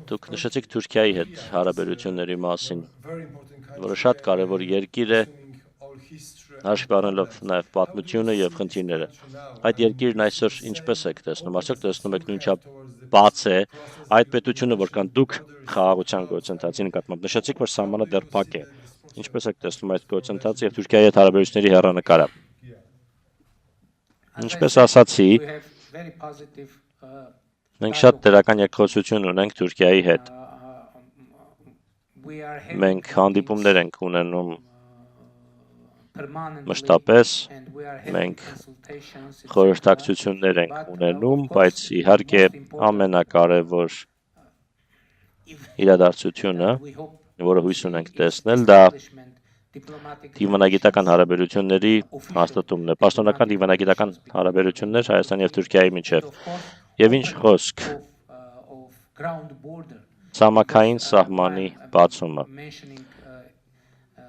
Դուք նշեցիք Թուրքիայի հետ հարաբերությունների մասին, որը շատ կարևոր երկիր է, հաշվի առնելով նաև պատմությունը եւ խնդիրները։ Այդ երկիրն այսօր ինչպես եք տեսնում, արդյոք տեսնում եք նույնչափ բաց է այդ պետությունը, որքան դուք խաղաղության գործընթացի նկատմամբ նշեցիք, որ սահմանը դեռ փակ է։ Ինչպես եք տեսնում այդ գործընթացը եւ Թուրքիայի հետ հարաբերությունների հեռանկարը։ Ինչպես ասացի, մենք շատ դրական երկխոսություն ունենք Թուրքիայի հետ։ Մենք հանդիպումներ ենք ունենում մշտապես, մենք խորհրդակցություններ ենք ունենում, բայց իհարկե ամենակարևոր իրադարձությունը, որը հույս ունենք տեսնել, դա դիվանագիտական հարաբերությունների հաստատումն է, պաշտոնական դիվանագիտական հարաբերություններ Հայաստանի եւ Թուրքիայի միջև։ Եվ ինչ խոսք ցամաքային սահմանի բացումը։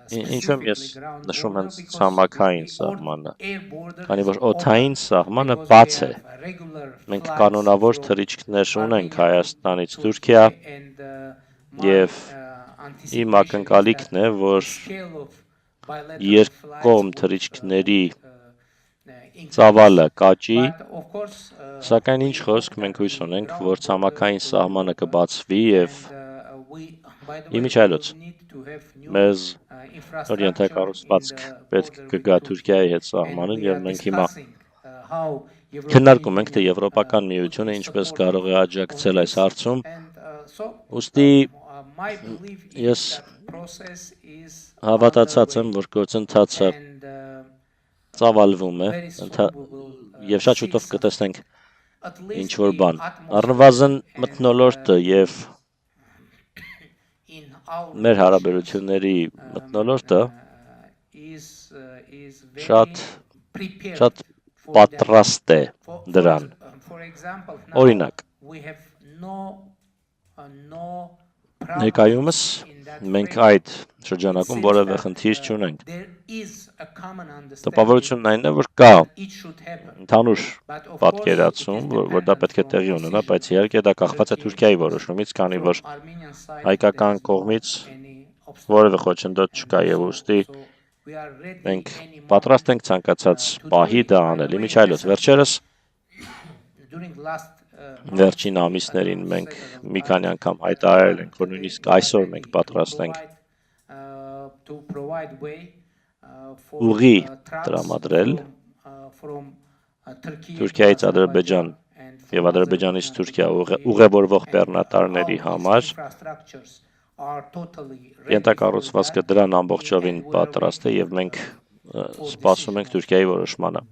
Ինչու եմ ես նշում հենց ցամաքային սահմանը, քանի որ օդային սահմանը բաց է։ Մենք կանոնավոր թռիչքներ ունենք Հայաստանից Թուրքիա եւ իմ ակնկալիքն է, որ երկկողմ թռիչքների ծավալը կաճի, սակայն ինչ խոսք մենք հույս ունենք, որ ցամաքային սահմանը կբացվի եւ իմիջիայլոց մեզ նոր ենթակառուցվածք պետք կգա Թուրքիայի հետ սահմանին եւ մենք հիմա քննարկում ենք, թե Եվրոպական միությունը ինչպես կարող է աջակցել այս հարցում։ Ուստի ես հավատացած եմ, որ գործընթացը ծավալվում է եւ շատ շուտով կտեսնենք ինչ որ բան։ Առնվազն մթնոլորտը եւ մեր հարաբերությունների մթնոլորտը շատ պատրաստ է դրան։ Օրինակ, ներկայումս մենք այդ շրջանակում որևէ խնդիր չունենք։ Տպավորությունն այն է, որ կա ընդհանուր պատկերացում, որ դա պետք է տեղի ունենա, բայց իհարկե դա կախված է Թուրքիայի որոշումից, քանի որ հայկական կողմից որևէ խոչընդոտ չկա եւ ուստի մենք պատրաստ ենք ցանկացած պահի դա անել։ Իմիջիայլոց վերջերս վերջին ամիսներին մենք մի քանի անգամ հայտարարել ենք, որ նույնիսկ այսօր մենք պատրաստ ենք ուղի տրամադրել Թուրքիայից Ադրբեջան եւ Ադրբեջանից Թուրքիա ուղևորվող բեռնատարների համար։ Ենթակառուցվածքը դրան ամբողջովին պատրաստ է եւ մենք սպասում ենք Թուրքիայի որոշմանը։